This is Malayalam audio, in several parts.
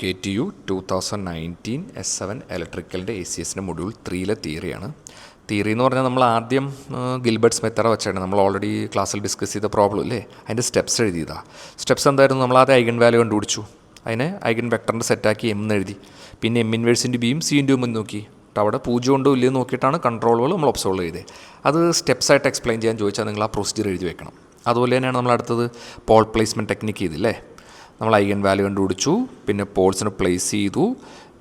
KTU 2019 S7 ഇലക്ട്രിക്കലിൻ്റെ ACSൻ്റെ മൊഡ്യൂൾ 3 തിയറിയാണ്. തിയറി എന്ന് പറഞ്ഞാൽ നമ്മൾ ആദ്യം ഗിൽബർട്ട്സ് മെത്തേഡ് വെച്ചാണ് നമ്മൾ ഓൾറെഡി ക്ലാസ്സിൽ ഡിസ്കസ് ചെയ്ത പ്രോബ്ലം ഇല്ലേ, അതിൻ്റെ സ്റ്റെപ്സ് എഴുതിയതാണ്. സ്റ്റെപ്സ് എന്തായിരുന്നു? നമ്മൾ ആദ്യം ഐഗൻ വാല്യൂ കണ്ടുപിടിച്ചു, അതിനെ ഐഗൻ വെക്ടറിൻ്റെ സെറ്റാക്കി എം എന്ന് എഴുതി, പിന്നെ എം ഇൻവേഴ്സ് ഇൻറ്റു ബിയും സി ഇൻറ്റു എം നോക്കി, അവിടെ 0 ഉണ്ടോ ഇല്ലയോ നോക്കിയിട്ടാണ് കൺട്രോളുകൾ നമ്മൾ ഒബ്സർവ് ചെയ്തത്. അത് സ്റ്റെപ്സായിട്ട് എക്സ്പ്ലെയിൻ ചെയ്യാൻ ചോദിച്ചാൽ നിങ്ങൾ ആ പ്രൊസീജിയർ എഴുതി വെക്കണം. അതുപോലെ തന്നെയാണ് നമ്മൾ അടുത്തത് പോൾ പ്ലേസ്മെൻറ്റ് ടെക്നിക്ക് ചെയ്തില്ലേ. നമ്മൾ ഐഗൻ വാല്യൂ കണ്ടുപിടിച്ചു, പിന്നെ പോൾസിന് പ്ലേസ് ചെയ്തു,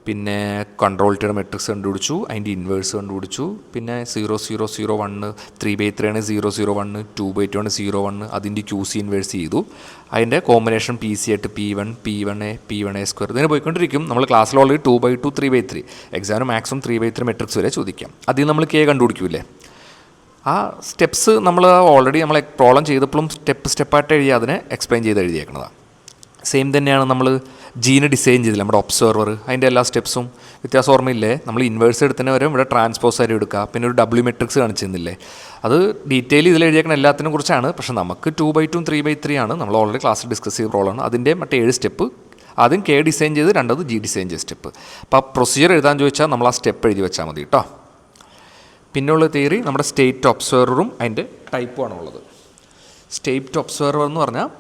പിന്നെ കൺട്രോൾ ടിയുടെ മെട്രിക്സ് കണ്ടുപിടിച്ചു, അതിൻ്റെ ഇൻവേഴ്സ് കണ്ടുപിടിച്ചു, പിന്നെ 0 0 0 1 3/3 ആണ് 0 0 1 2/2 ആണ് 0 1, അതിൻ്റെ QC ഇൻവേഴ്സ് ചെയ്തു, അതിൻ്റെ കോമ്പിനേഷൻ PC ആയിട്ട് P1 P1A P1A സ്ക്വയർ ഇതിന് പോയിക്കൊണ്ടിരിക്കും. നമ്മൾ ക്ലാസ്സിൽ ഓൾറെഡി 2/2 3/3 എക്സാമിന് മാക്സിമം 3/3 മെട്രിക്സ് വരെ ചോദിക്കാം. അതിൽ നമ്മൾ K കണ്ടുപിടിക്കൂലേ. ആ സ്റ്റെപ്സ് നമ്മൾ ഓൾറെഡി നമ്മൾ പ്രോബ്ലം ചെയ്തപ്പോഴും സ്റ്റെപ്പായിട്ട് എഴുതി അതിനെ എക്സ്പ്ലെയിൻ ചെയ്ത് എഴുതിയേക്കുന്നതാണ്. സെയിം തന്നെയാണ് നമ്മൾ ജീന് ഡിസൈൻ ചെയ്തില്ല, നമ്മുടെ ഒബ്സർവർ, അതിൻ്റെ എല്ലാ സ്റ്റെപ്സും വ്യത്യാസം ഓർമ്മയില്ലേ. നമ്മൾ ഇൻവേഴ്സ് എടുത്തതിന് വരെ ഇവിടെ ട്രാൻസ്പോസ് ആയിട്ട് എടുക്കുക, പിന്നെ ഒരു W മെട്രിക്സ് കാണിച്ചിരുന്നില്ലേ. അത് ഡീറ്റെയിൽ ഇതിൽ എഴുതിയേക്കുന്ന എല്ലാത്തിനെ കുറിച്ചാണ്. പക്ഷേ നമുക്ക് 2/2 3/3 ആണ് നമ്മൾ ഓൾറെഡി ക്ലാസ്സിൽ ഡിസ്കസ് ചെയ്ത പ്രോബ്ലമാണ്. അതിൻ്റെ മറ്റേ 7 സ്റ്റെപ്പ്, ആദ്യം K ഡിസൈൻ ചെയ്ത് രണ്ടത് G ഡിസൈൻ ചെയ്ത സ്റ്റെപ്പ്. അപ്പോൾ ആ പ്രൊസീജിയർ എഴുതാൻ ചോദിച്ചാൽ നമ്മൾ ആ സ്റ്റെപ്പ് എഴുതി വെച്ചാൽ മതി കേട്ടോ. പിന്നെയുള്ള തിയറി നമ്മുടെ സ്റ്റേറ്റ് ഒബ്സർവറും അതിൻ്റെ ടൈപ്പുമാണ് ഉള്ളത്. സ്റ്റേറ്റ് ഒബ്സർവർ എന്ന് പറഞ്ഞാൽ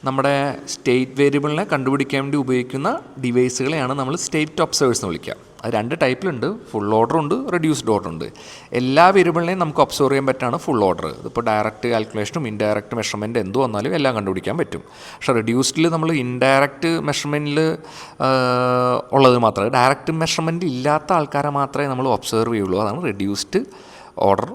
നമ്മുടെ സ്റ്റേറ്റ് വേരിയബിളിനെ കണ്ടുപിടിക്കാൻ വേണ്ടി ഉപയോഗിക്കുന്ന ഡിവൈസുകളെയാണ് നമ്മൾ സ്റ്റേറ്റ് ഒബ്സർവേഴ്സ് എന്ന് വിളിക്കുക. അത് 2 ടൈപ്പിലുണ്ട്, ഫുൾ ഓർഡർ ഉണ്ട്, റെഡ്യൂസ്ഡ് ഓർഡർ ഉണ്ട്. എല്ലാ വേരിയബിളിനെയും നമുക്ക് ഒബ്സർവ് ചെയ്യാൻ പറ്റാണ് ഫുൾ ഓർഡർ. ഇതിപ്പോൾ ഡയറക്റ്റ് കാൽക്കുലേഷനും ഇൻഡയറക്റ്റ് മെഷർമെൻറ്റ് എന്ത് വന്നാലും എല്ലാം കണ്ടുപിടിക്കാൻ പറ്റും. പക്ഷേ റെഡ്യൂസ്ഡിൽ നമ്മൾ ഇൻഡയറക്റ്റ് മെഷർമെൻറ്റിൽ ഉള്ളത് മാത്രമേ, ഡയറക്റ്റ് മെഷർമെൻറ്റ് ഇല്ലാത്ത ആൾക്കാരെ മാത്രമേ നമ്മൾ ഒബ്സർവ് ചെയ്യുള്ളൂ. അതാണ് റെഡ്യൂസ്ഡ് ഓർഡർ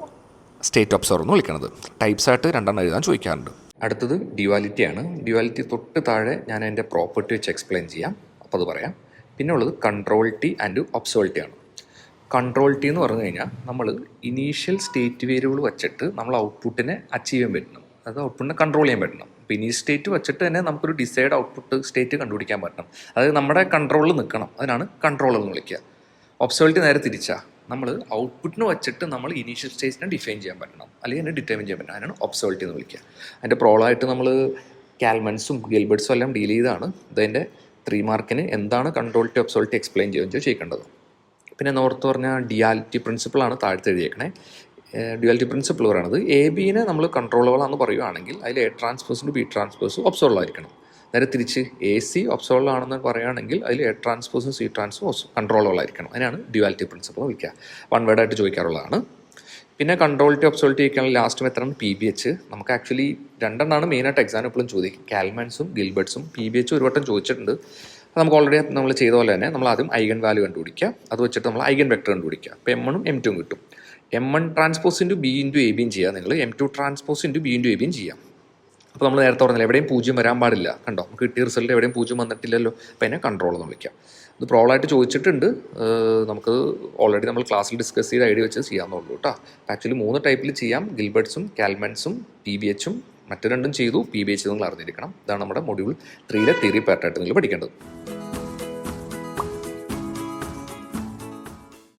സ്റ്റേറ്റ് ഒബ്സർവർ എന്ന് വിളിക്കുന്നത്. ടൈപ്സായിട്ട് 2 എഴുതാൻ ചോദിക്കാറുണ്ട്. അടുത്തത് ഡ്യുവാലിറ്റിയാണ്. ഡ്യുവാലിറ്റി തൊട്ട് താഴെ ഞാൻ അതിൻ്റെ പ്രോപ്പർട്ടി വെച്ച് എക്സ്പ്ലെയിൻ ചെയ്യാം, അപ്പോൾ അത് പറയാം. പിന്നെ ഉള്ളത് കൺട്രോൾ ടി ആൻഡ് ഒബ്സർവേലിറ്റി ആണ്. കൺട്രോൾ ടി എന്ന് പറഞ്ഞു കഴിഞ്ഞാൽ നമ്മൾ ഇനീഷ്യൽ സ്റ്റേറ്റ് വേരിയബിൾ വെച്ചിട്ട് നമ്മൾ ഔട്ട്പുട്ടിനെ അച്ചീവ് ചെയ്യാൻ പറ്റണം, അത് ഔട്ട്പുട്ടിനെ കൺട്രോൾ ചെയ്യാൻ പറ്റണം. അപ്പോൾ ഇനീഷ്യൽ സ്റ്റേറ്റ് വെച്ചിട്ട് തന്നെ നമുക്കൊരു ഡിസൈഡ് ഔട്ട്പുട്ട് സ്റ്റേറ്റ് കണ്ടുപിടിക്കാൻ പറ്റണം, അതായത് നമ്മുടെ കൺട്രോളിൽ നിൽക്കണം. അതിനാണ് കൺട്രോളർ എന്ന് വിളിക്കുക. ഒബ്സർവേലിറ്റി നേരെ തിരിച്ചാൽ നമ്മൾ ഔട്ട്പുട്ടിന് വെച്ചിട്ട് നമ്മൾ ഇനീഷ്യൽ സ്റ്റേറ്റിനെ ഡിഫൈൻ ചെയ്യാൻ പറ്റണം, അല്ലെങ്കിൽ അതിനെ ഡിറ്റർമിൻ ചെയ്യാൻ പറ്റണം. അതിനാണ് ഒബ്സർവേലിറ്റി എന്ന് വിളിക്കുക. അതിൻ്റെ പ്രോബ്ലമായിട്ട് നമ്മൾ കാൽമൻസും ഗിൽബർട്ട്സും എല്ലാം ഡീൽ ചെയ്താണ്. ഇതിൻ്റെ 3 മാർക്കിന് എന്താണ് കൺട്രോൾ ടി ഒബ്സർവേലിറ്റി എക്സ്പ്ലെയിൻ ചെയ്യുകയും ചെയ്യേണ്ടത്. പിന്നെ നോർത്ത് പറഞ്ഞാൽ ഡ്യുവാലിറ്റി പ്രിൻസിപ്പിളാണ് താഴത്ത് എഴുതിയേക്കണേ. ഡ്യുവാലിറ്റി പ്രിൻസിപ്പിൾ പറയുന്നത് AB-നെ നമ്മൾ കൺട്രോളബിളാണെന്ന് പറയുകയാണെങ്കിൽ അതിൽ A ട്രാൻസ്പോസും B ട്രാൻസ്പോസും ഒബ്സർവബിളായിരിക്കണം. നേരെ തിരിച്ച് AC ഒബ്സർവബിൾ ആണെന്ന് പറയുകയാണെങ്കിൽ അതിൽ A ട്രാൻസ്പോസും C ട്രാൻസ്പോസും കൺട്രോളബിളായിരിക്കണം. അതിനാണ് ഡ്യുവാലിറ്റി പ്രിൻസിപ്പിൾ എന്ന് വിളിക്കുക. 1 വേർഡായിട്ട് ചോദിക്കാറുള്ളതാണ്. പിന്നെ കൺട്രോൾ ടി ഒബ്സർവേലിറ്റി ചോദിക്കുകയാണെങ്കിൽ ലാസ്റ്റ് മെത്തേഡാണ് PBH. നമുക്ക് ആക്ച്വലി 2 മെയിനായിട്ട് എക്സാം എപ്പോഴും ചോദിക്കും, കാൽമാൻസും ഗിൽബർട്ട്സും. PBH ഒരു വട്ടം ചോദിച്ചിട്ടുണ്ട്. നമുക്ക് ഓൾറെഡി നമ്മൾ ചെയ്ത പോലെ തന്നെ നമ്മൾ ആദ്യം ഐഗൻ വാല്യൂ കണ്ടുപിടിക്കുക, അത് വെച്ചിട്ട് നമ്മൾ ഐഗൻ വെക്ടർ കണ്ടുപിടിക്കുക. അപ്പോൾ M1 M2 കിട്ടും. M1 transpose into B into AB ചെയ്യുക, നിങ്ങൾ M2 transpose into B into AB ചെയ്യാം. അപ്പോൾ നമ്മൾ നേരത്തെ പറഞ്ഞില്ല, എവിടെയും 0 വരാൻ പാടില്ല. കണ്ടോ, നമുക്ക് കിട്ടിയ റിസൾട്ട് എവിടെയും 0 വന്നിട്ടില്ലല്ലോ. അപ്പോൾ അതിനെ കൺട്രോൾ എന്ന് വിളിക്കാം. ഇത് പ്രോബ്ലമായിട്ട് ചോദിച്ചിട്ടുണ്ട്. നമുക്ക് ഓൾറെഡി നമ്മൾ ക്ലാസ്സിൽ ഡിസ്കസ് ചെയ്ത് ഐഡിയ വെച്ച് ചെയ്യാമെന്നുള്ളൂ കേട്ടോ. ആക്ച്വലി 3 ടൈപ്പിൽ ചെയ്യാം, ഗിൽബർട്ട്സും കാൽമാൻസും PBH-ഉം. മറ്റു 2 ചെയ്തു, PBH നിങ്ങൾ അറിഞ്ഞിരിക്കണം. ഇതാണ് നമ്മുടെ മൊഡ്യൂൾ 3 തിയറി പാർട്ടായിട്ട് നിങ്ങൾ പഠിക്കേണ്ടത്.